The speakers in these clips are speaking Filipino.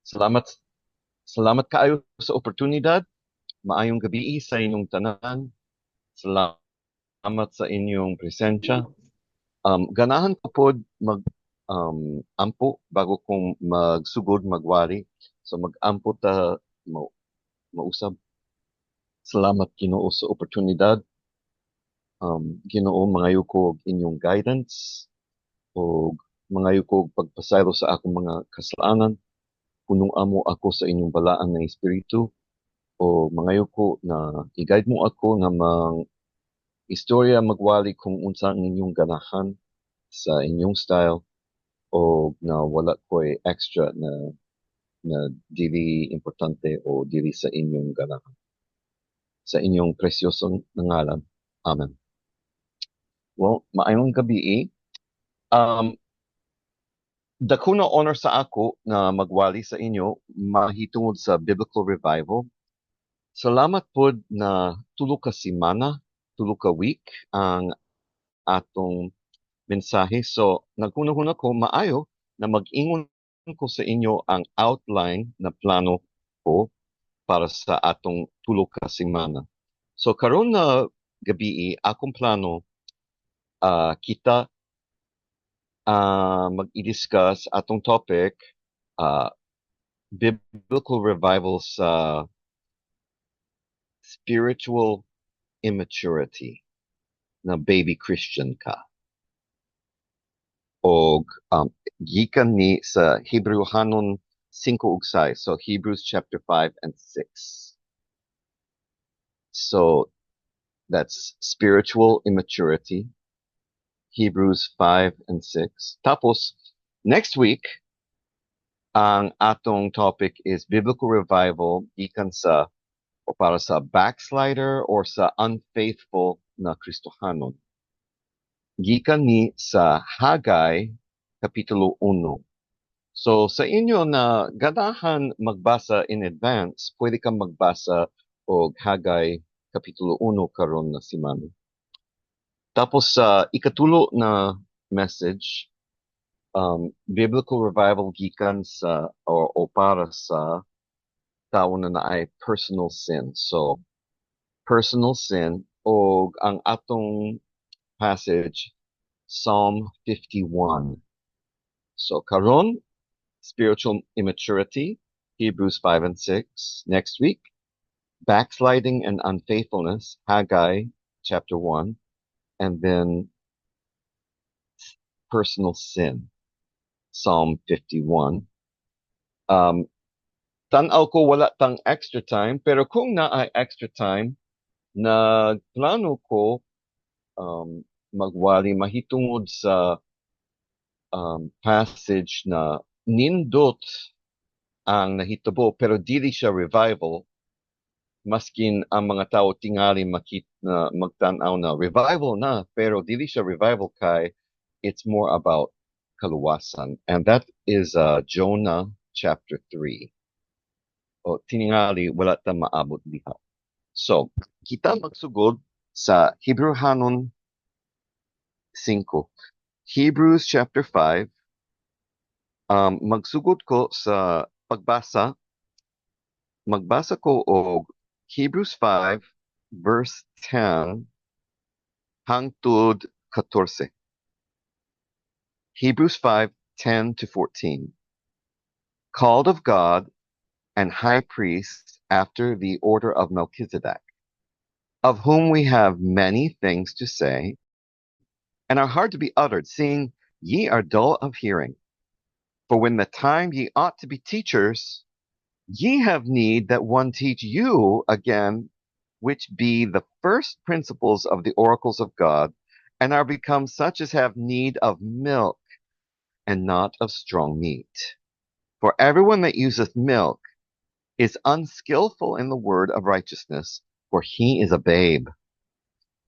Salamat, salamat kaayo sa oportunidad. Maayong gabi sa inyong tanan. Salamat sa inyong presensya. Ganahan ko pod ampo bago kong magsugod magwari. So mag-ampo ta mausab. Salamat Ginoo sa oportunidad. Ginoo mangayo ko og inyong guidance o mangayo ko og pagpasaylo sa akong mga kasalanan. Punong amo ako sa inyong balaan ng espiritu o mangayo ko na i-guide mo ako na istorya magwali kung unsa ang inyong ganahan sa inyong style o na wala ko'y extra na dili importante o dili sa inyong ganahan. Sa inyong presyosong ngalan. Amen. Well, maayong gabi eh. Dako na honor sa ako na magwali sa inyo mahitungod sa Biblical Revival. Salamat pod na tulo ka semana, tulo ka week ang atong mensahe. So, nagkunahuna ko maayo na mag-ingon ko sa inyo ang outline na plano ko para sa atong tulo ka semana. So, karon na gabi, akong plano, kita mag-i-discuss atong topic, uh, biblical revival sa spiritual immaturity na baby Christian ka. Og gikan ni sa Hebreohanon 5 ug 6. So Hebrews chapter 5 and 6. So that's spiritual immaturity. Hebrews 5 and 6. Tapos next week ang atong topic is biblical revival gikan sa o para sa backslider or sa unfaithful na Kristohanon. Gikan ni sa Hagay kapitulo 1. So sa inyo na ganahan magbasa in advance, pwede kang magbasa og Hagay kapitulo 1 karon na semana. Tapos sa ikatulo na message, biblical revival gikan sa o para sa tao na naay personal sin. So personal sin o ang atong passage Psalm 51. So karon spiritual immaturity, Hebrews 5 and 6. Next week, backsliding and unfaithfulness, Haggai chapter 1. And then personal sin, Psalm 51. Tanaw ko wala tang extra time, pero kung naay extra time, nagplano ko magwali mahitungod sa passage na nindot ang nahitabo pero dili siya revival maskin ang mga tao tingali na magtanaw na revival na pero dili siya revival kay it's more about kaluwasan and that is Jonah chapter 3 o tingali wala ta maabot diha. So kita magsugod sa Hebreohanon 5. Hebrews chapter 5. Magsugod ko sa magbasa ko og Hebrews 5 verse 10 hangtod 14. Hebrews 5:10 to 14. Called of God and high priest after the order of Melchizedek, of whom we have many things to say, and are hard to be uttered, seeing ye are dull of hearing. For when the time ye ought to be teachers, ye have need that one teach you again, which be the first principles of the oracles of God, and are become such as have need of milk, and not of strong meat. For everyone that useth milk is unskillful in the word of righteousness, for he is a babe.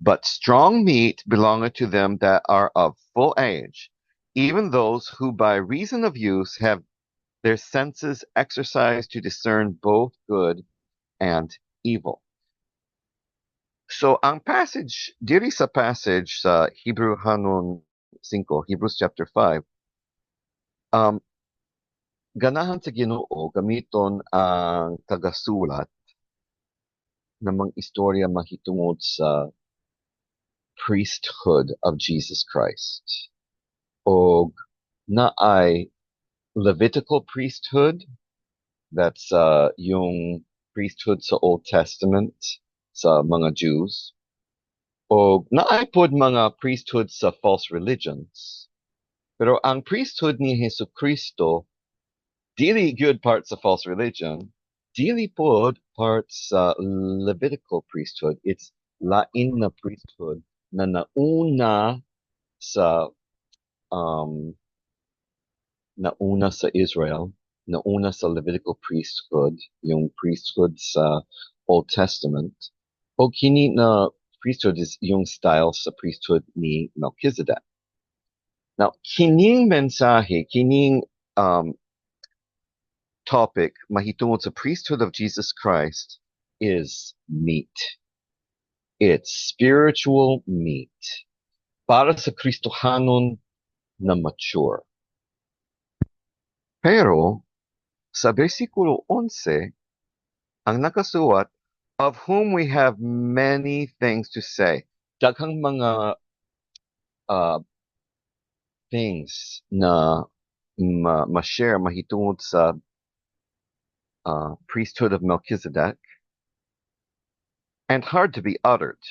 But strong meat belongeth to them that are of full age, even those who by reason of use have their senses exercised to discern both good and evil. So ang passage, diri sa passage sa Hebreohanon 5, Hebrews chapter 5, ganahan sa Ginoo gamiton ang tagasulat ng mga istorya mahitungod sa priesthood of Jesus Christ. O naay Levitical priesthood, that's yung priesthood sa Old Testament sa mga Jews. O naay pod mga priesthood sa false religions. Pero ang priesthood ni Jesucristo dili gyud part sa false religion, dili pod part sa Levitical priesthood. It's lain na priesthood na nauna sa um, nauna sa Israel, nauna sa Levitical priesthood, yung priesthood sa Old Testament. O kini na priesthood is yung style sa priesthood ni Melchizedek. Now, kining mensahe, kining topic mahitungod sa priesthood of Jesus Christ is meat. It's spiritual meat para sa Kristohanon na mature. Pero sa versikulo 11, ang nakasuwat, of whom we have many things to say. Daghang mga things na ma-share mahitungod sa priesthood of Melchizedek, and hard to be uttered,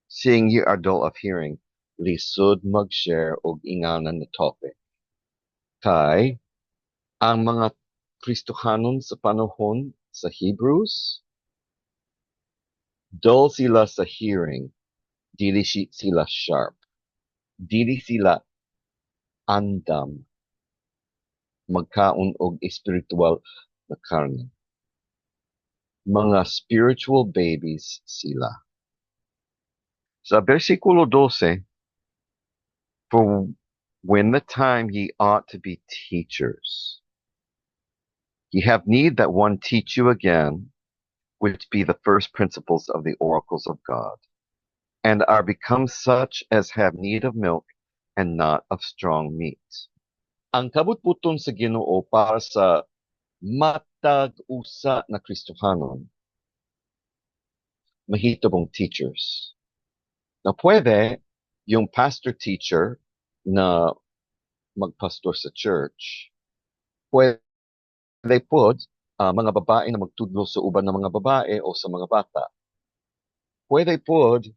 seeing ye are dull of hearing, lisod mag-share og inganan na topic. Kay, ang mga Kristohanon sa panahon sa Hebrews, dull sila sa hearing, dili sila sharp, dili sila andam, magkaon og espiritual na karne. Mga spiritual babies sila. Sa versikulo 12, for when the time ye ought to be teachers, ye have need that one teach you again, which be the first principles of the oracles of God, and are become such as have need of milk and not of strong meat. Ang kabutbuton sa Ginoo para sa matag usa na Kristohanon, mahitubong teachers. Na pwede yung pastor-teacher na magpastor sa church, pwede pod mga babae na magtudlo sa uban ng mga babae o sa mga bata. Pwede pod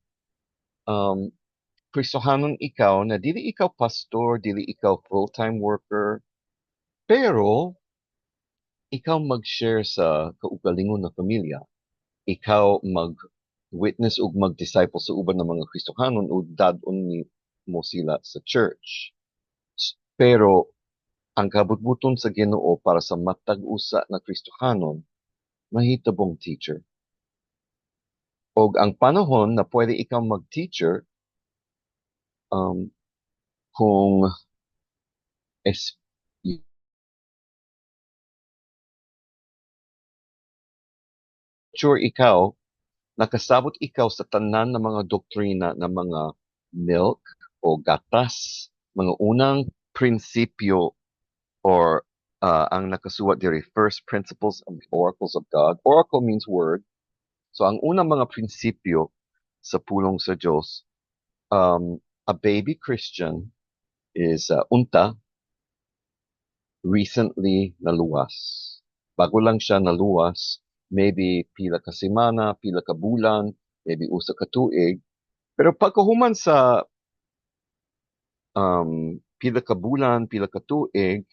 Kristohanon ikaw na dili ikaw pastor, dili ikaw full-time worker, pero ikaw mag-share sa kaugalingon na pamilya. Ikaw mag-witness ug mag-disciple sa uban ng mga Kristohanon ug dadon ni mo sila sa church. Pero ang kabutbuton sa Ginoo para sa matag-usa na Kristohanon, mahitabong teacher. Og ang panahon na pwede ikaw mag-teacher, kung sure ikaw, nakasabot ikaw sa tanan ng mga doktrina ng mga milk o gatas, mga unang prinsipyo or ang nakasuwat diri, first principles of the oracles of God. Oracle means word. So ang unang mga prinsipyo sa pulong sa Diyos, a baby Christian is unta, recently naluwas. Bago lang siya naluwas, maybe pila ka semana, pila ka bulan, maybe usa ka tuig. Pero pagkahuman sa pila ka bulan, pila ka tuig,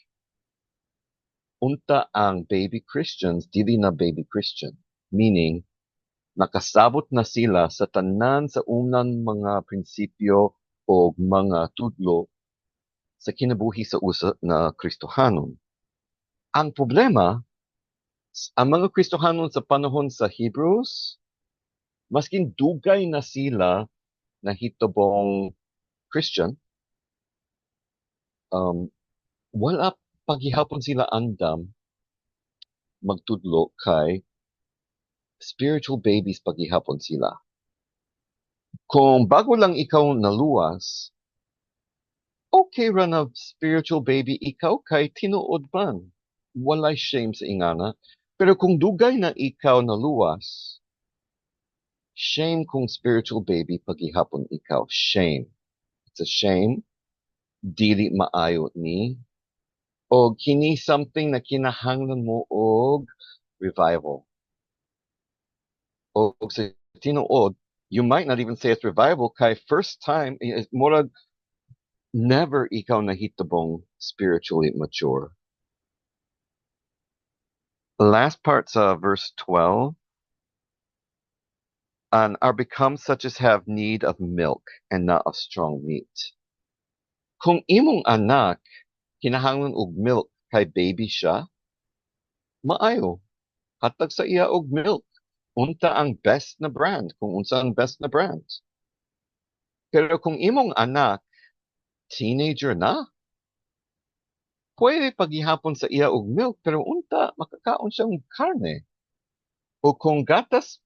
unta ang baby Christians, dili na baby Christian. Meaning, nakasabot na sila sa tanan sa unang mga prinsipyo o mga tudlo sa kinabuhi sa usa na Kristohanon. Ang problema, ang mga Kristohanon sa panahon sa Hebrews, maskin dugay na sila na hitubong Christian, wala paghihapon sila andam magtudlo kay spiritual babies paghihapon sila. Kung bago lang ikaw naluwas, okay ra na spiritual baby ikaw kay tinuod man. walay shame sa ingana. Pero kung dugay na ikaw na luwas, shame kung spiritual baby pagihapon ikaw. Shame. It's a shame. Dili maayo ni. O kini something na kinahanglan mo og revival. O sa tinuod, you might not even say it's revival kay first time, murag never ikaw nahitabong spiritually mature. The last part sa verse 12, and are become such as have need of milk and not of strong meat. Kung imong anak kinahanglan og milk kay baby siya, maayo. Hatag sa iya og milk. Unta ang best na brand, kung unsa ang best na brand. Pero kung imong anak teenager na, pwede paghihapon sa iya og milk, pero unta makakaon siyang karne. O kung gatas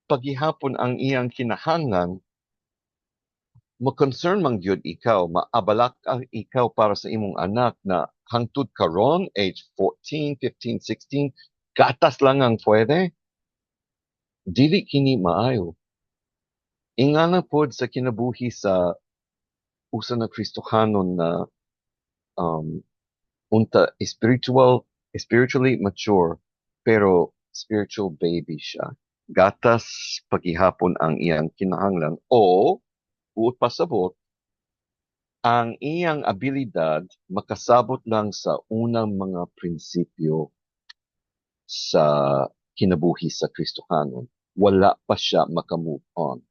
paghihapon ang iyang kinahanglan, ma-concern man gyud ikaw, maabalak ang ikaw para sa imong anak na hangtod karon, age 14, 15, 16, gatas lang ang pwede. Dili kini maayo. Ingana pod sa kinabuhi sa usa na Kristohanon na unta spiritually mature, pero spiritual baby siya. Gatas paghihapon ang iyang kinahanglan o buot pasabot ang iyang abilidad makasabot lang sa unang mga prinsipyo sa kinabuhi sa Kristohanon. Wala pa siya makamove on.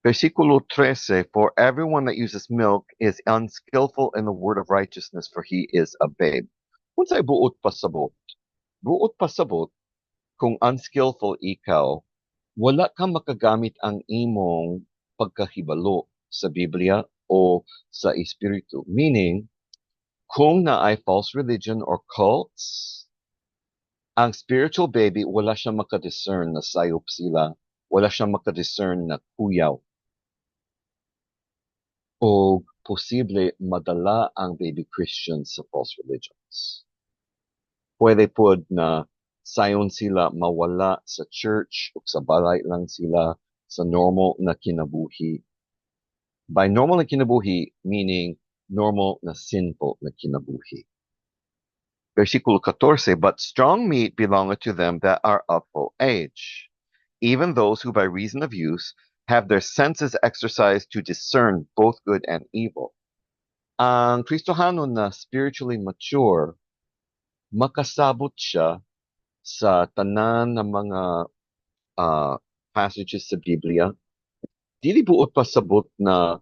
Versikulo 13, for everyone that uses milk is unskillful in the word of righteousness, for he is a babe. Unsay buot pasabot? Buot pasabot, kung unskillful ikaw, wala kang makagamit ang imong pagkahibalo sa Biblia o sa Espiritu. Meaning, kung na ay false religion or cults, ang spiritual baby, wala siyang makadiscern na sayop sila. Wala siyang makadiscern na kuyaw. O posible madala ang baby Christians sa false religions. Pwede pod na sayon sila mawala sa church o sa balay lang sila sa normal na kinabuhi. By normal na kinabuhi, meaning normal na sinful na kinabuhi. Versikulo 14, but strong meat belongeth to them that are of full age, even those who by reason of use have their senses exercised to discern both good and evil. Ang Kristohanon na spiritually mature, makasabot siya sa tanan ng mga passages sa Biblia. Dili buot pasabot na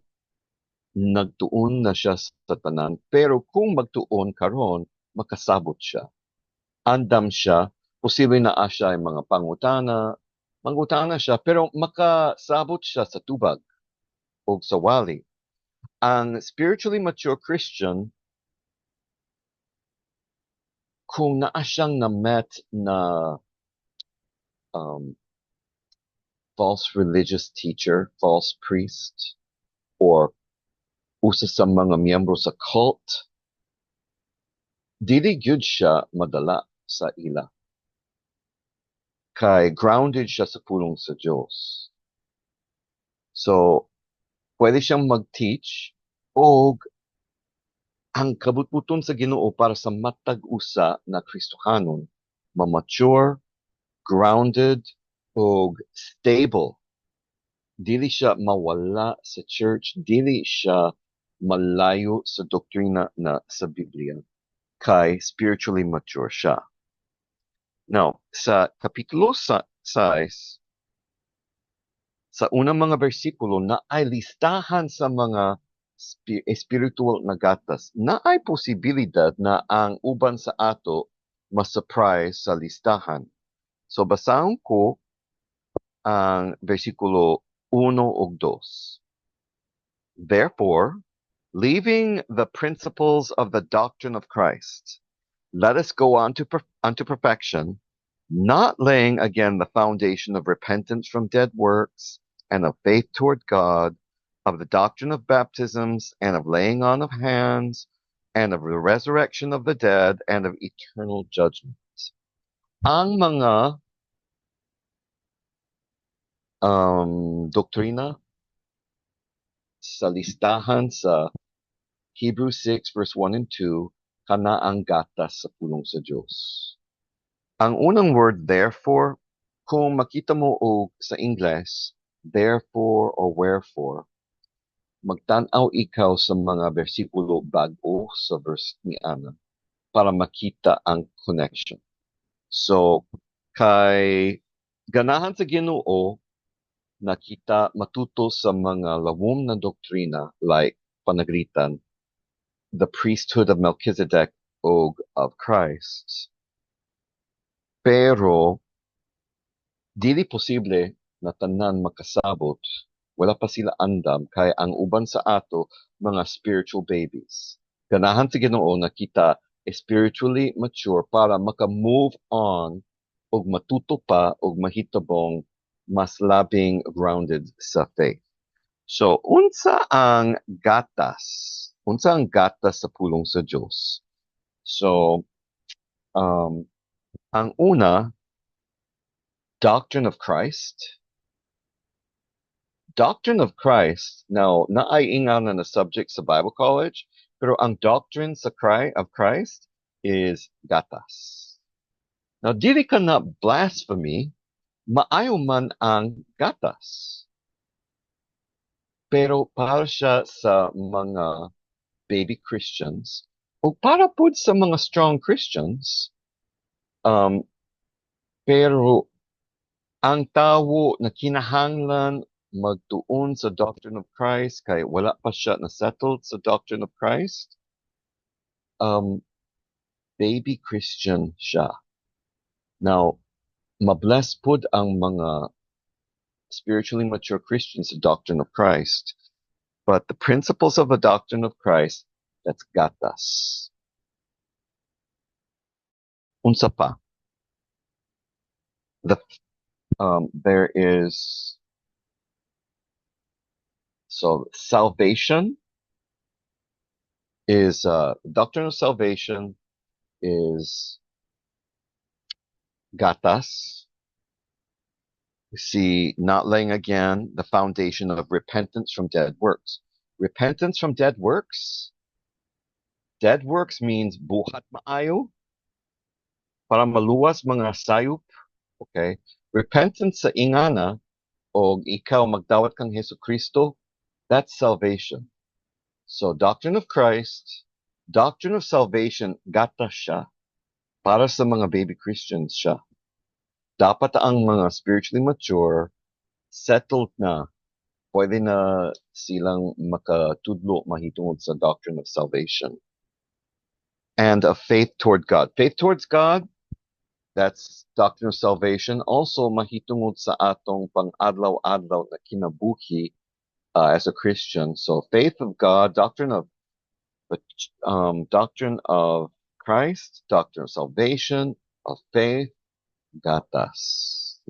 nagtuon na siya sa tanan, pero kung magtuon karon, makasabot siya. Andam siya, posible na siya ay mga mangutana siya, pero makasabot siya sa tubag o sa wali. Ang spiritually mature Christian, kung naa siyang na-met na false religious teacher, false priest, or usa sa mga miyembro sa cult, dili gyud siya madala sa ila. Kay grounded siya sa pulong sa Diyos. So, pwede siyang mag-teach o ang kabutbuton sa Ginoo para sa matag usa na Kristohanon, ma-mature, grounded, o stable. Dili siya mawala sa church, dili siya malayo sa doktrina na sa Biblia, kay spiritually mature siya. Now, sa Kapitulo 6, sa unang mga bersikulo na ay listahan sa mga spiritual na gatas, na ay posibilidad na ang uban sa ato ma-surprise sa listahan. So, basahon ko ang bersikulo 1 ug 2. Therefore, leaving the principles of the doctrine of Christ, let us go on unto perfection, not laying again the foundation of repentance from dead works and of faith toward God, of the doctrine of baptisms and of laying on of hands, and of the resurrection of the dead, and of eternal judgment. Ang mga doktrina sa listahan sa Hebrews 6 verse 1 and 2, kana ang gatas sa pulong sa Diyos. Ang unang word therefore, kung makita mo og sa Ingles, therefore or wherefore, magtanaw ikaw sa mga bersikulo bago sa verse ni Ana para makita ang connection. So, kay ganahan sa Ginoo nakita matuto sa mga lawom na doktrina like panagritan, the priesthood of Melchizedek o of Christ. Pero dili posible na tanan makasabot, wala pa sila andam kay ang uban sa ato mga spiritual babies. Ganahan sa Ginoo na kita spiritually mature para maka-move on ug matuto pa ug mahitabong mas labing grounded sa faith. So, unsa ang gatas? Unsa ang gatas sa pulong sa Dios? So, ang una, doctrine of Christ. Doctrine of Christ, now, naaiingan na subject sa Bible College, pero ang doctrine of Christ is gatas. Now, dili ka na blasphemy, maayo man ang gatas. Pero para siya sa mga baby Christians, o para po sa mga strong Christians, pero ang tawo na kinahanglan magtuon sa doctrine of Christ kay wala pa siya na settled sa doctrine of Christ, baby Christian siya. Now, mabless pud ang mga spiritually mature Christians sa doctrine of Christ. But the principles of the doctrine of Christ, that's gatas. Unsa pa? There is so salvation is doctrine of salvation is gatas. We see not laying again the foundation of repentance from dead works. Repentance from dead works. Dead works means buhat maayo para maluwas mga sayop. Okay. Repentance sa ingana o ikaw magdawat kang Hesus Kristo, that's salvation. So doctrine of Christ, doctrine of salvation, gatas siya. Para sa mga baby Christians siya. Dapat ang mga spiritually mature, settled na, pwede na silang makatudlo mahitungod sa doctrine of salvation. And of faith toward God. Faith towards God, that's doctrine of salvation. Also, mahitungod sa atong pang-adlaw-adlaw na kinabuhi as a Christian. So, faith of God, doctrine of Christ, doctrine of salvation, of faith, gatas.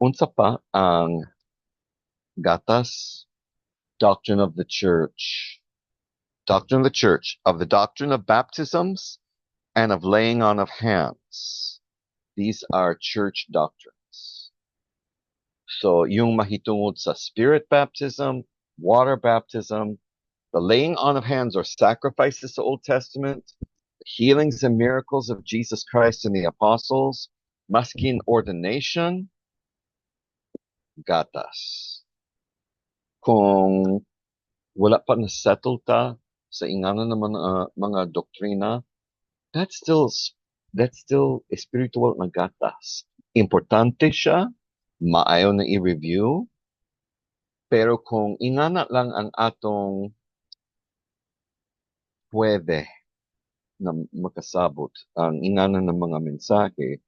Unsa pa ang gatas? Doctrine of the church. Doctrine of the church, of the doctrine of baptisms and of laying on of hands. These are church doctrines. So, yung mahitungod sa spirit baptism, water baptism, the laying on of hands or sacrifices sa Old Testament, the healings and miracles of Jesus Christ and the apostles, maskin ordination, gatas. Kung wala pa na settle ta sa ingana ng mga doktrina, that's still spiritual na gatas. Importante siya, maayo na i-review, pero kung ingana lang ang atong pwede na makasabot, ang ingana ng mga mensahe,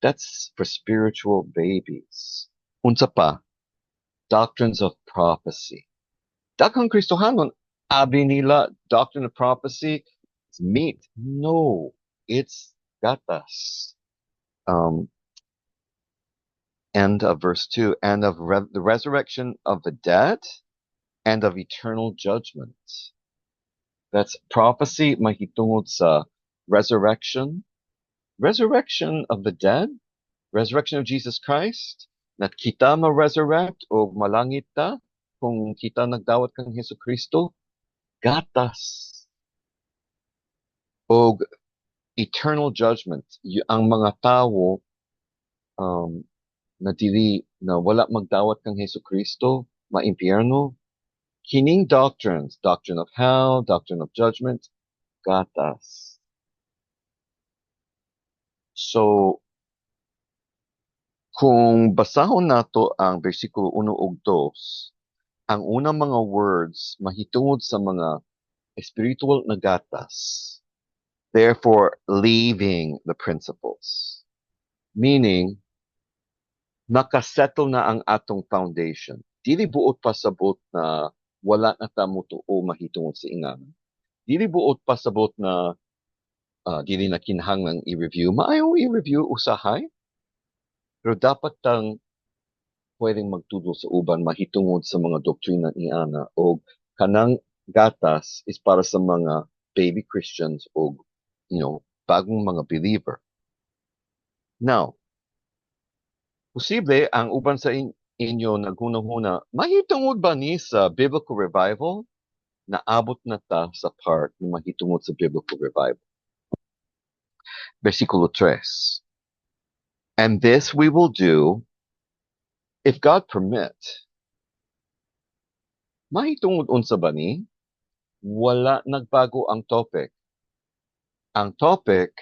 that's for spiritual babies. Unsa pa? Doctrines of prophecy. Daghang Kristohanon, abi nila, doctrine of prophecy, it's meat. No, it's gatas. End of verse 2, and of the resurrection of the dead, and of eternal judgment. That's prophecy mahitungod sa resurrection, resurrection of the dead, resurrection of Jesus Christ, na kita ma-resurrect o malangit ta kung kita nagdawat kang Hesus Kristo, gatas o eternal judgment. Ang mga tao um, na dili na wala magdawat kang Hesus Kristo, maimpyerno, kining doctrines, doctrine of hell, doctrine of judgment, gatas. So, kung basahon nato ang versikulo 1 ug 2, ang unang mga words mahitungod sa mga spiritual na gatas, therefore leaving the principles. Meaning, nakasettle na ang atong foundation. Dili buot pasabot na wala na ta mutuo mahitungod sa ingan. Dili buot pasabot na dili na kinahanglang i-review. Maayo i-review usahay. Pero dapat tang pwedeng magtudlo sa uban mahitungod sa mga doktrina ni Ana o kanang gatas is para sa mga baby Christians o bagong mga believer. Now, posible ang uban sa inyo naghunahuna, mahitungod ba ni sa biblical revival? Naabot na ta sa part na mahitungod sa biblical revival. Versikulo 3. And this we will do if God permit. Mahitungod unsa ba ni? Wala nagbago ang topic. Ang topic,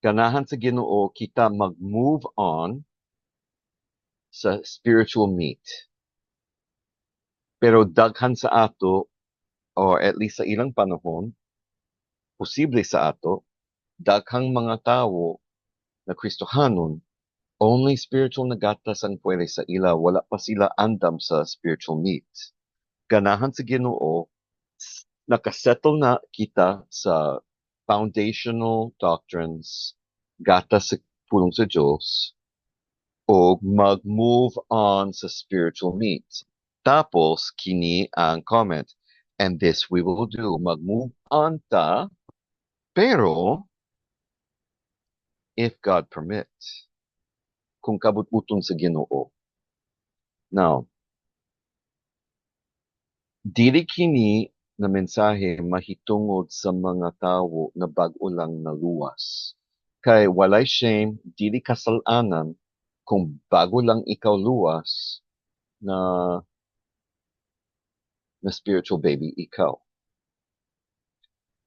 ganahan sa Ginoo kita mag-move on sa spiritual meat. Pero daghan sa ato, or at least sa ilang panahon, posible sa ato, daghang mga tao na Kristohanon, only spiritual na gatas ang pwede sa ila, wala pa sila andam sa spiritual meat. Ganahan sa Ginoo, nakasettle na kita sa foundational doctrines, gatas sa pulong sa Diyos, o mag-move on sa spiritual meat. Tapos, kini ang comment, and this we will do, mag-move on ta, pero, if God permit, kung kabut-uton sa Ginoo. Now, dili kini na mensahe mahitungod sa mga tao na bag-o lang naluwas. Kay walay shame, dili kasalanan kung bago lang ikaw luwas na spiritual baby ikaw.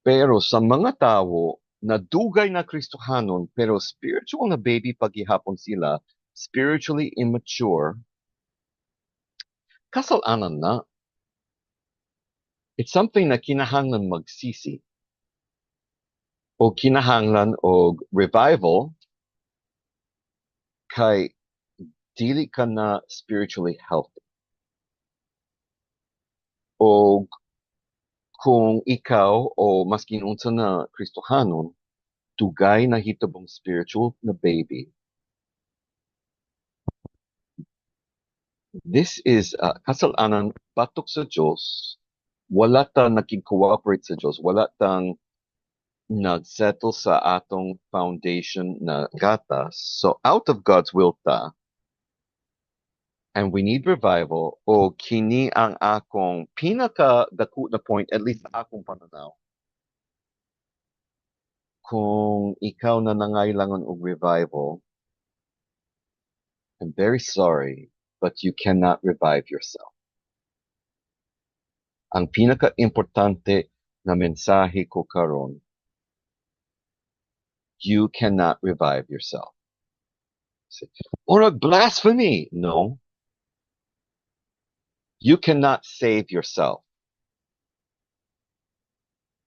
Pero sa mga tao na dugay na Kristohanon pero spiritual na baby paghihapon sila, spiritually immature, kasalanan na. It's something na kinahanglan magsisi. O kinahanglan og revival kay dili ka na spiritually healthy. O kung ikaw o maskin unsa na Kristohanon, dugay na hitabong spiritual na baby. This is kasalanan patok sa Diyos. Wala ta nakig-cooperate sa Diyos. Wala tang nag-settle sa atong foundation na gatas. So out of God's will ta, and we need revival, o kini ang akong pinaka-dako na point, at least sa akong pananaw. Kung ikaw na nangailangan og revival, I'm very sorry, but you cannot revive yourself. Ang pinaka-importante na mensahe ko karon, you cannot revive yourself. Or a blasphemy. No. You cannot save yourself.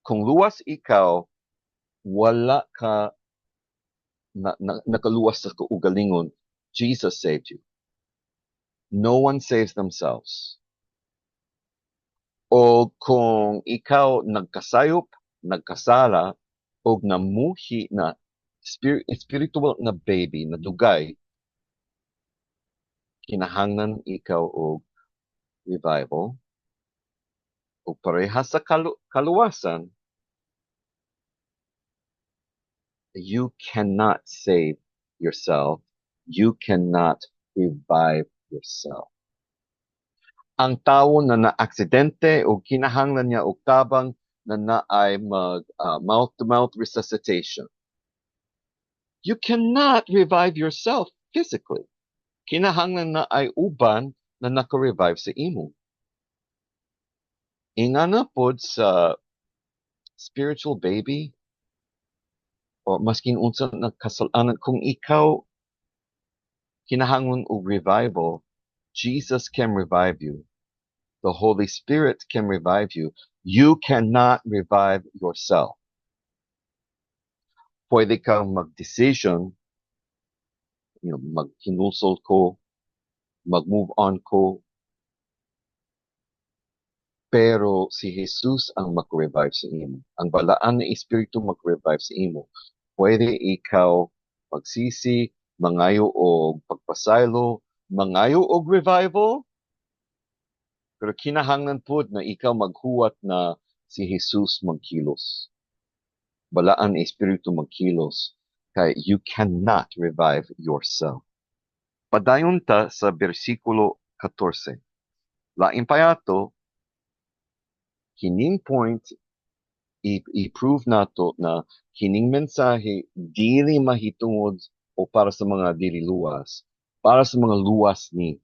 Kung luwas ikaw, wala ka nakaluwas sa kaugalingon, Jesus saved you. No one saves themselves. O kung ikaw nagkasayop, nagkasala, o namuhi na spiritual na baby, na dugay, kinahanglan ikaw og revival. o parehas sa kaluwasan, you cannot save yourself. You cannot revive yourself. Ang tao na na-aksidente o kinahanglan niya og tabang na naay mag mouth-to-mouth resuscitation. You cannot revive yourself physically. Kinahanglan na ay uban na naka-revive sa imo. Inga na pod sa spiritual baby o masking unsa nagkasalanan kung ikaw kinahanglan og revival, Jesus can revive you. The Holy Spirit can revive you. You cannot revive yourself. Pwede kang mag-decision, mag-hinulsol ko, mag-move on ko, pero si Jesus ang mag-revive sa imo. Ang balaan na Espiritu mag-revive sa imo. Pwede ikaw magsisi, mangayo og pagpasaylo, mangayo og revival, pero kinahanglan pod na ikaw maghuwat na si Jesus magkilos. Balaan na Espiritu magkilos, kay you cannot revive yourself. Padayon ta sa bersikulo 14. Lain pa yato, kining point i-prove nato na kining mensahe dili mahitungod o para sa mga dili luwas, para sa mga luwas ni.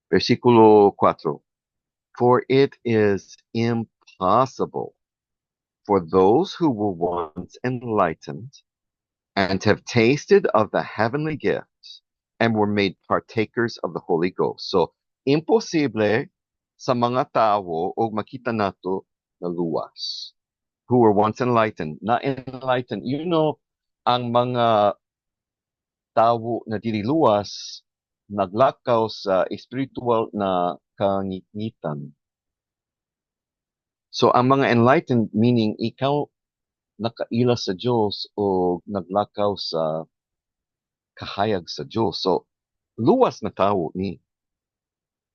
Versikulo 4. For it is impossible for those who were once enlightened and have tasted of the heavenly gifts and were made partakers of the Holy Ghost. So, imposible sa mga tao o makita nato na luwas who were once enlightened. Na enlightened, ang mga tao na dili luwas naglakaw sa spiritual na kangitan. So, ang mga enlightened, meaning ikaw nakaila sa Diyos o naglakaw sa kahayag sa Diyos. So, luwas na tao ni.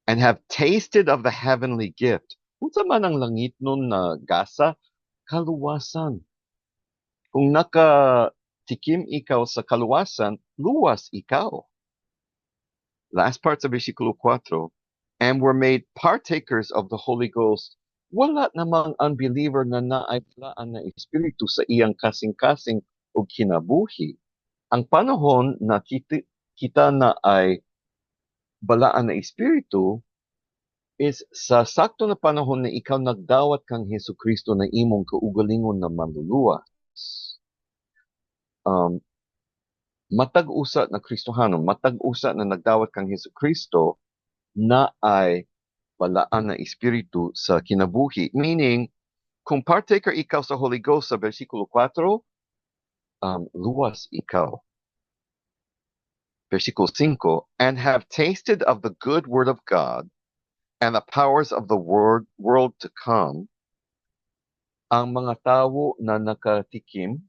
And have tasted of the heavenly gift. Unsa man ang langit nun na gasa, kaluwasan. Kung nakatikim ikaw sa kaluwasan, luwas ikaw. Last part sa versikulo 4, and were made partakers of the Holy Ghost. Wala namang unbeliever na naayplaan na espiritu sa iyang kasing-kasing o kinabuhi. Ang panahon na kita na ay balaan na espiritu is sa sakto na panahon na ikaw nagdawat kang Hesu Kristo na imong kaugalingon na manluluwas. Matag-usa na Kristohano, matag-usa na nagdawat kang Hesu Kristo na ay balaan na espiritu sa kinabuhi. Meaning, kung partaker ikaw sa Holy Ghost sa versikulo 4, luwas ikaw. Versikulo 5, and have tasted of the good word of God and the powers of the world to come. Ang mga tao na nakatikim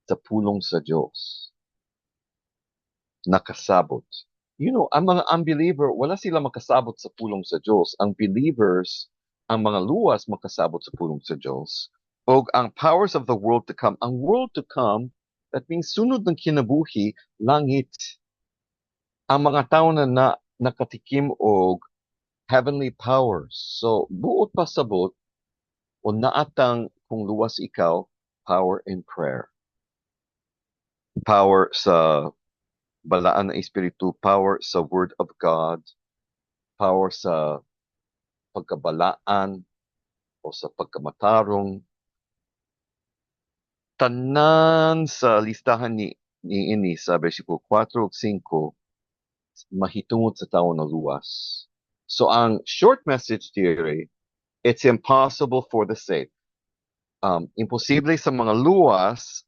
sa pulong sa Diyos, nakasabot. Ang mga unbeliever, wala sila makasabot sa pulong sa Diyos. Ang believers, ang mga luwas makasabot sa pulong sa Diyos. O ang powers of the world to come. Ang world to come, that means sunod ng kinabuhi, langit. Ang mga tao na nakatikim og heavenly powers. So, buot pasabot, o naatang kung luwas ikaw, power in prayer. Power sa balaan na espiritu, power sa word of God, power sa pagkabalaan o sa pagkamatarong. Tanan sa listahan ni ini sa versikulo 4 ug 5 mahitungod sa tao na luwas. So ang short message theory, it's impossible for the saved. Imposible sa mga luwas.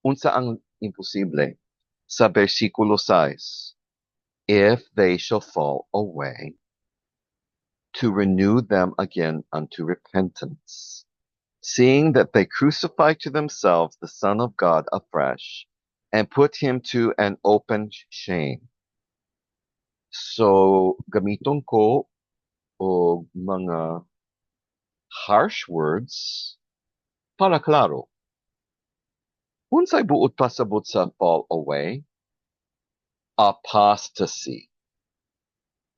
Unsa ang imposible? Sa versikulo 6, if they shall fall away, to renew them again unto repentance, seeing that they crucify to themselves the Son of God afresh, and put him to an open shame. So, gamiton ko o mga harsh words para klaro. Unsay buot pasabot sa fall away? Apostasy.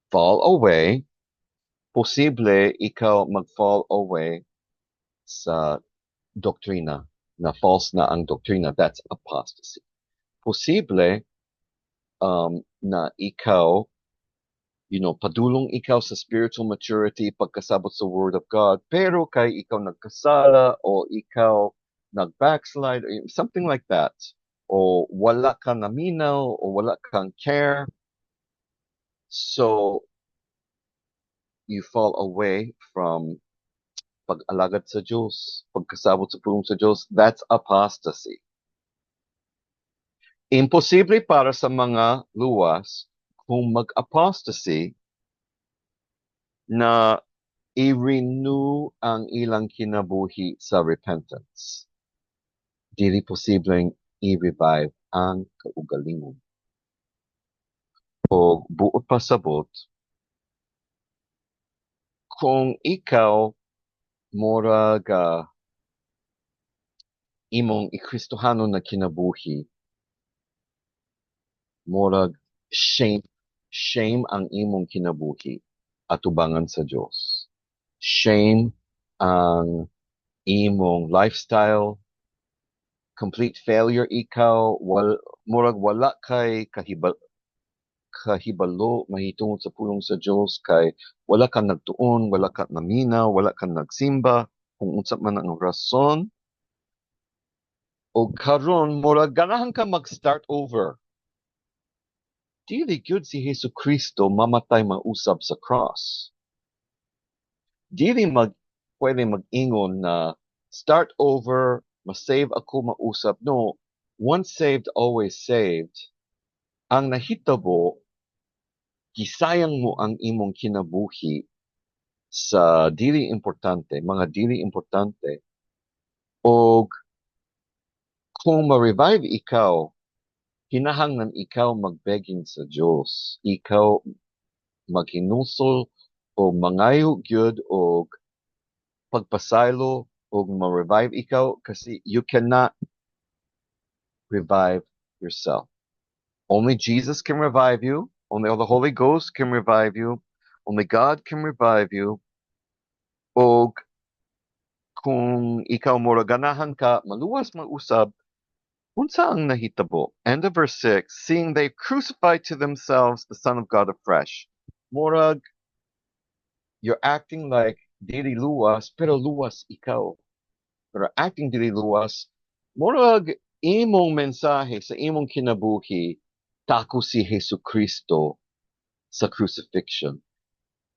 Fall away, posible ikaw mag-fall away sa doktrina na false na ang doktrina. That's apostasy. Posible na ikaw, padulong ikaw sa spiritual maturity pagkasabot sa Word of God, pero kay ikaw nagkasala o ikaw nag-backslide, or something like that. O wala kang naminaw o wala kang care. So, you fall away from pag-alagad sa Diyos, pagkasabot sa pulong sa Diyos. That's apostasy. Imposible para sa mga luwas kung mag-apostasy na i-renew ang ilang kinabuhi sa repentance. Dili posibleng i-revive ang kaugalingon. O buot pasabot, kung ikaw murag imong ikristohano na kinabuhi, murag shame ang imong kinabuhi atubangan sa Dios. Shame ang imong lifestyle, complete failure ikaw, murag wala kay kahibalo mahitungod sa pulong sa Dios, kay wala kang nagtuon, wala kang naminaw, wala kang nagsimba kung unsa man ang rason. O karon murag ganahan ka mag-start over. Dili gyud si Hesus Kristo mamatay mausab sa cross. Dili pwede mag-ingon na start over, ma-save ako mausab. No, once saved, always saved. Ang nahitabo, gisayang mo ang imong kinabuhi sa mga dili importante. O kung ma-revive ikaw, kinahanglan ikaw mag-begging sa Diyos. Ikaw maghinusol o mangayo gyud o pagpasaylo o ma-revive ikaw kasi you cannot revive yourself. Only Jesus can revive you. Only the Holy Ghost can revive you. Only God can revive you. O kung ikaw mura ganahan ka, maluwas mag-usab, unsa ang nahitabo? End of verse 6, seeing they crucified to themselves the Son of God afresh. Murag, you're acting like dili luwas, pero luwas ikaw. Pero acting dili luwas, murag imong mensahe sa imong kinabuhi, tako si Hesus Kristo sa crucifixion.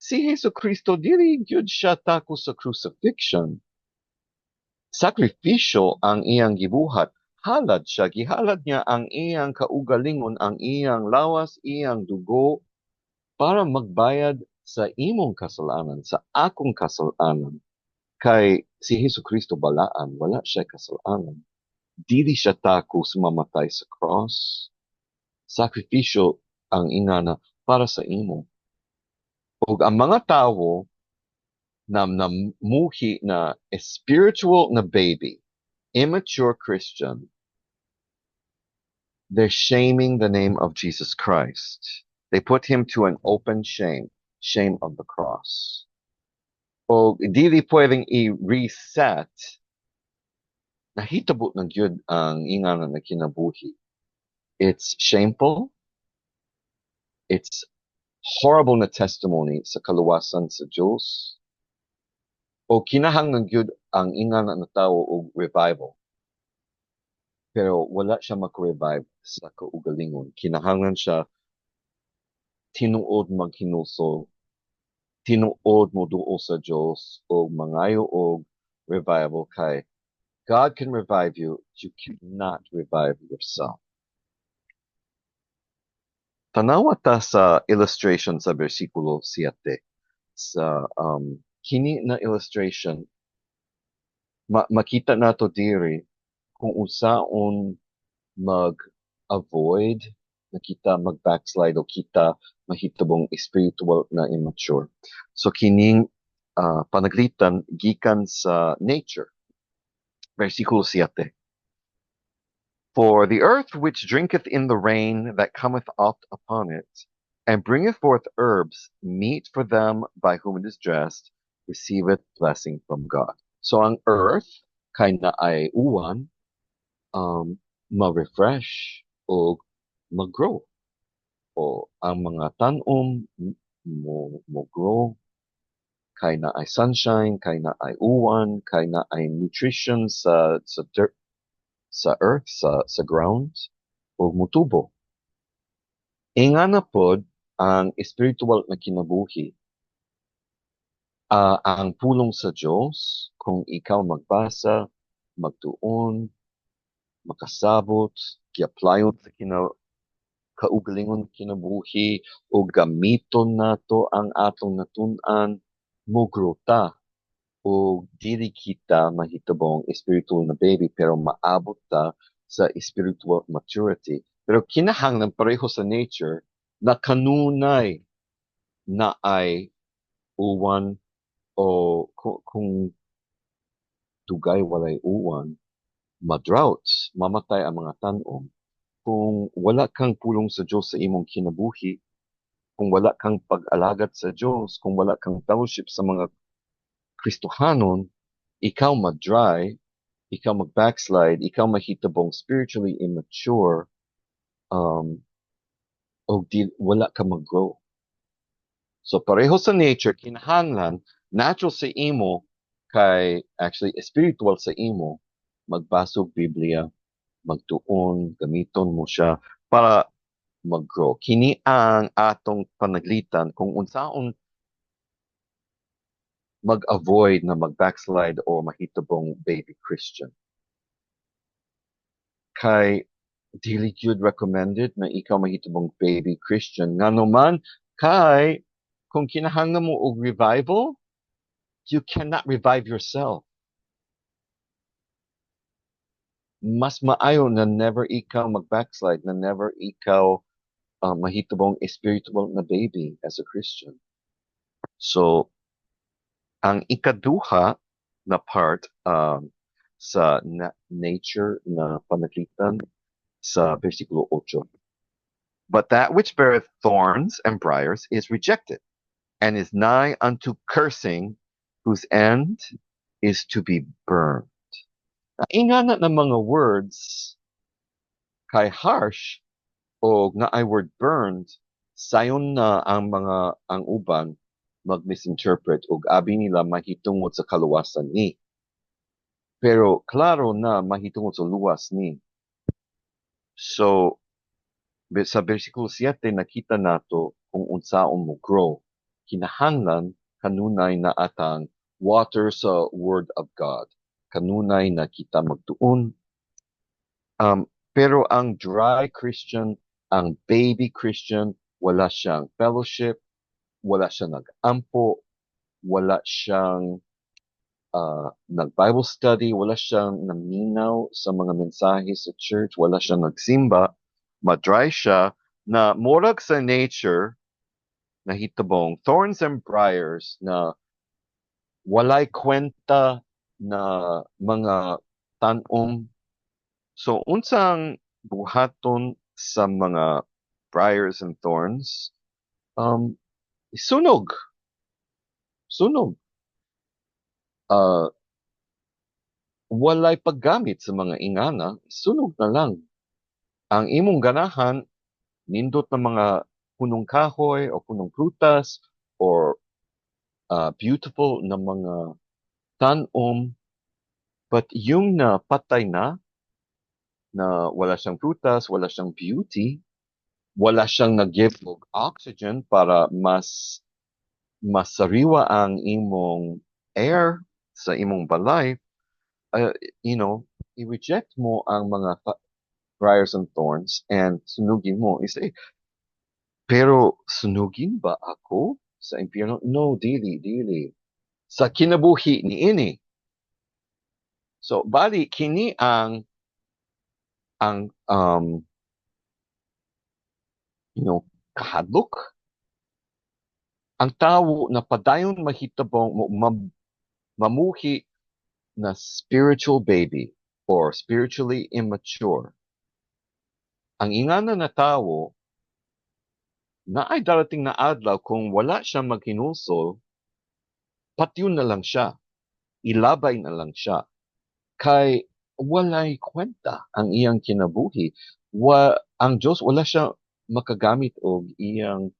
Si Hesus Kristo dili gyud siya tako sa crucifixion. Sakripisyo ang iyang gibuhat. Halad siya, gihalad niya ang iyang kaugalingon, ang iyang lawas, iyang dugo, para magbayad sa imong kasalanan, sa akong kasalanan. Kay si Hesus Kristo balaan, wala siya kasalanan. Dili siya tako sa mamatay sa cross. Sakripisyo ang ingana para sa imo. Ug ang mga tawo na namuhi na spiritual na baby, immature Christian, they're shaming the name of Jesus Christ. They put him to an open shame of the cross. O dili pwedeng i-reset, nahitabo na gyud ang ingana na kinabuhi. It's shameful. It's horrible na testimony sa kaluwasan sa Diyos. O kinahanglan gyud ang ingana na tawo og revival. Pero wala siya mag-revive sa kaugalingon. Kinahanglan siya tinuod maghinusol, tinuod mo duol sa Diyos o mangayo og revival kay God can revive you, you cannot revive yourself. Tanawa ta sa illustration sa versikulo 7. Sa kini na illustration, makita nato diri kung usaon mag-avoid na kita mag-backslide o kita mahitabong spiritual na immature. So kining panaglitan gikan sa nature. Versikulo 7. For the earth which drinketh in the rain that cometh oft upon it, and bringeth forth herbs, meat for them by whom it is dressed, receiveth blessing from God. So ang earth, kay na ay uwan, ma-refresh o mag-grow. O ang mga tanom mo grow, kay na ay sunshine, kay na ay uwan, kay na ay nutrition sa dirt, sa earth, sa ground, o mutubo. Inga na pod ang spiritual na kinabuhi, ang pulong sa Diyos, kung ikaw magbasa, magtuon, makasabot, gi-applyon sa kaugalingon kinabuhi, o gamiton nato ang atong natun-an, mugrota, o dili kita mahitabong spiritual na baby, pero maabot ta sa spiritual maturity. Pero kinahanglan pareho sa nature na kanunay na ay uwan o kung dugay walay uwan, ma-drought, mamatay ang mga tanom. Kung wala kang pulong sa Diyos sa imong kinabuhi, kung wala kang pag-alagad sa Diyos, kung wala kang fellowship sa mga Kristohanon, ikaw ma-dry, ikaw mag-backslide, ikaw mahitabong spiritually immature, o wala ka mag-grow. So pareho sa nature, kinahanglan, natural sa imo, actually spiritual sa imo, magbasog Biblia, magtuon, gamiton mo siya para mag-grow. Kini ang atong panaglitan kung unsaon mag-avoid na mag-backslide o mahitabong baby Christian. Kay dili gyud recommended na ikaw mahitabong baby Christian nganuman kay kung kinahanglan mo og revival, you cannot revive yourself. Mas maayo na never ikaw mag-backslide, na never ikaw mahitabong spiritual na baby as a Christian. So, ang ikaduha na part sa nature na panaglitan sa versikulo 8. But that which beareth thorns and briars is rejected, and is nigh unto cursing, whose end is to be burned. Ingana na mga words kay harsh o nga ay word burned, sayon na ang uban mag-misinterpret ug abi nila mahitungod sa kaluwasan ni. Pero klaro na mahitungod sa luwas ni. So, sa versikulo 7 nakita nato kung unsaon mo grow. Kinahanglan kanunay na atang water sa word of God. Kanunay na kita magtuon. Pero ang dry Christian, ang baby Christian, wala siyang fellowship, wala siyang nag-ampo, wala siyang nag-Bible study, wala siyang naminaw sa mga mensahe sa church, wala siyang nagsimba, ma-dry siya, na murag sa nature, nahitabong thorns and briars na walay kwenta na mga tanom. So, unsang buhaton sa mga briars and thorns, sunog. Sunog. Walay paggamit sa mga ingana, sunog na lang. Ang imong ganahan, nindot na mga punong kahoy o punong prutas or beautiful na mga tanom, but yung patay na wala siyang prutas, wala siyang beauty, wala siyang nag-give og oxygen para mas sariwa ang imong air sa imong balay, i-reject mo ang mga briars and thorns and sunugin mo. Say, pero sunugin ba ako sa impyerno? No, dili. Sa kinabuhi ni ini. So, bali, kini ang kahadlok. Ang tawo na padayon mahitabong mamuhi na spiritual baby or spiritually immature. Ang ingana na tawo na ay darating na adlaw kung wala siya maghinulsol, patyon na lang siya, ilabay na lang siya. Kay walay kwenta ang iyang kinabuhi. Ang Diyos wala siya makagamit og iyang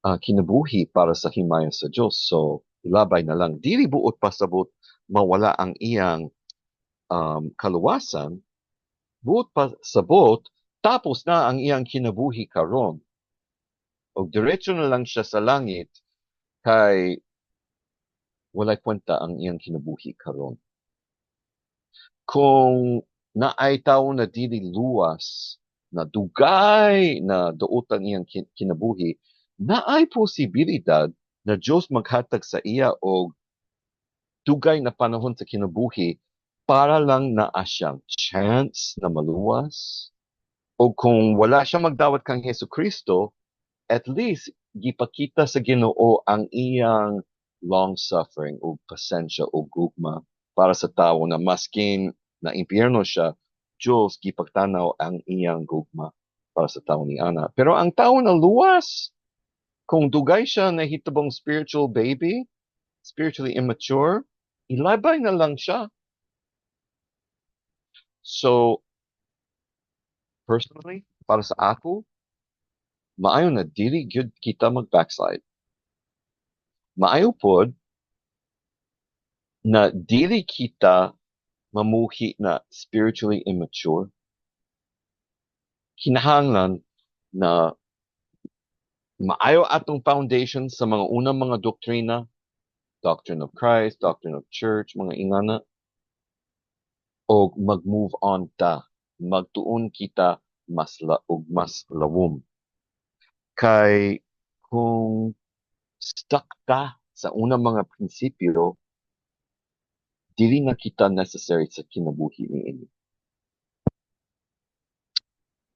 kinabuhi para sa himaya sa Diyos. So, ilabay na lang. Dili buot pasabot mawala ang iyang kaluwasan, buot pasabot tapos na ang iyang kinabuhi karon. O diretso na lang siya sa langit kay walay kwenta ang iyang kinabuhi karon. Kung naay tawo na dili luwas, na dugay na duot ang iyang kinabuhi, naay posibilidad na Diyos maghatag sa iya og dugay na panahon sa kinabuhi para lang naa siyang chance na maluwas. O kung wala siya magdawat kang Hesus Kristo, at least gipakita sa Ginoo ang iyang long suffering o pasensya o gugma para sa tawo na maskin na impyerno siya, Diyos gipagtanaw ang iyang gugma para sa tawo ni ana. Pero ang tawo na luwas, kung dugay siya na hitabong spiritual baby, spiritually immature, ilabay na lang siya. So, personally, para sa ako, maayo na dili gyud kita mag-backslide. Maayo pod na dili kita mamuhi na spiritually immature. Kinahanglan na maayo atong foundation sa mga unang mga doktrina, Doctrine of Christ, Doctrine of Church, mga ingana, o mag-move on ta. Magtuon kita mas lawom. Kay kung stuck ta sa unang mga prinsipyo, dili na kita necessary sa kinabuhi niini.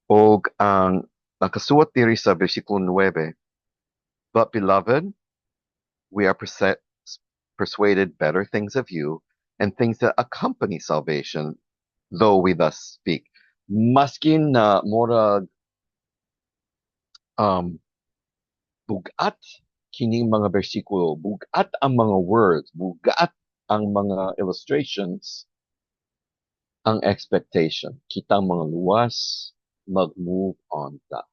Og ang nakasuwat diri sa versikulo 9, but beloved, we are persuaded better things of you and things that accompany salvation, though we thus speak. Maskin na murag bugat kining mga bersikulo, bugat ang mga words, bugat ang mga illustrations, ang expectation. Kitang mga luwas, mag-move on ta.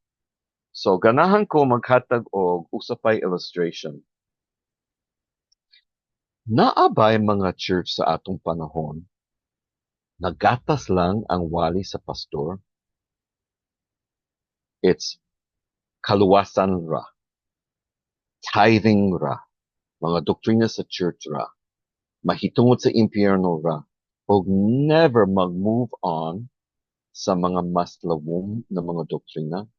So, ganahan ko maghatag og usapay illustration. Naabay mga church sa atong panahon, nagatas lang ang wali sa pastor. It's kaluwasan ra, tithing ra, mga doktrina sa church ra, mahitungod sa impyerno ra, o never mag-move on sa mga mas lawom na mga doktrina.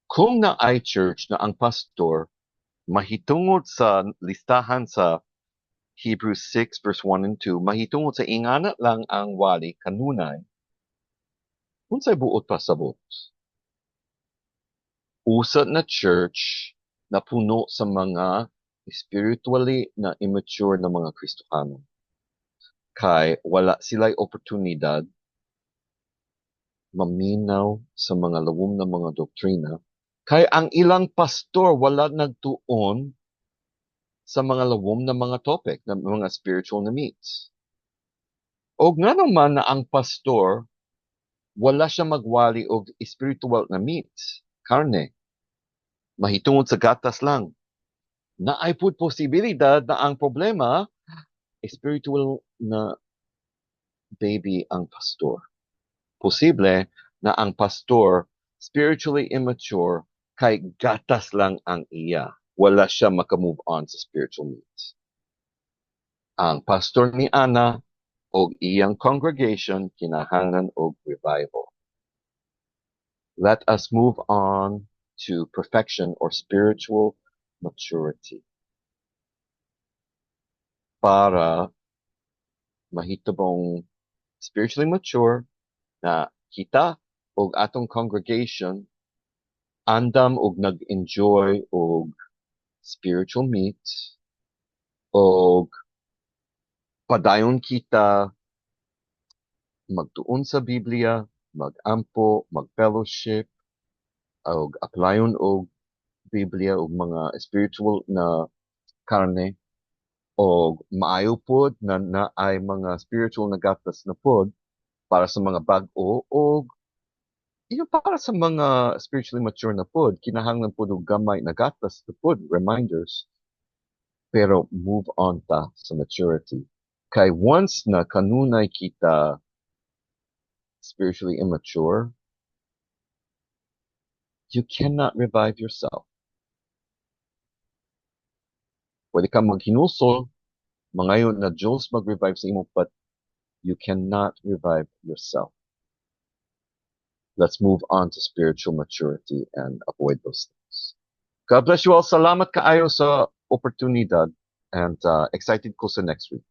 Kung naay church na ang pastor mahitungod sa listahan sa Hebrews 6 verse 1 and 2, mahitungod sa ingana lang ang wali kanunay, unsay buot pasabot? Usad na church na puno sa mga spiritually na immature na mga Kristiyano. Kay wala sila'y oportunidad maminaw sa mga lawom na mga doktrina. Kay ang ilang pastor wala nagtuon sa mga lawom na mga topic, na mga spiritual na meats. O nga naman na ang pastor wala siya magwali og spiritual na meats, karne. Mahitungod sa gatas lang. Naay pud posibilidad na ang problema spiritual na baby ang pastor. Posible na ang pastor spiritually immature kay gatas lang ang iya. Wala siya makamove on sa spiritual needs. Ang pastor ni Ana o iyang congregation kinahanglan og revival. Let us move on to perfection or spiritual maturity. Para mahitabong spiritually mature na kita o atong congregation andam og nag-enjoy og spiritual meat og padayon kita magtuon sa Biblia, magampo, mag-fellowship, og applyon og Biblia og mga spiritual na karne og maayo pod na naay mga spiritual na gatas na pod para sa mga bag-o og yung para sa mga spiritually mature na pod kinahanglan pod og gamay na gatas na pod reminders pero move on ta sa maturity kay once na kanunay kita spiritually immature you cannot revive yourself. Pwede ka maghinusol mangayon na Diyos mag-revive sa imo but you cannot revive yourself. Let's move on to spiritual maturity and avoid those things. God bless you all. Salamat kaayo sa oportunidad and excited ko sa next week.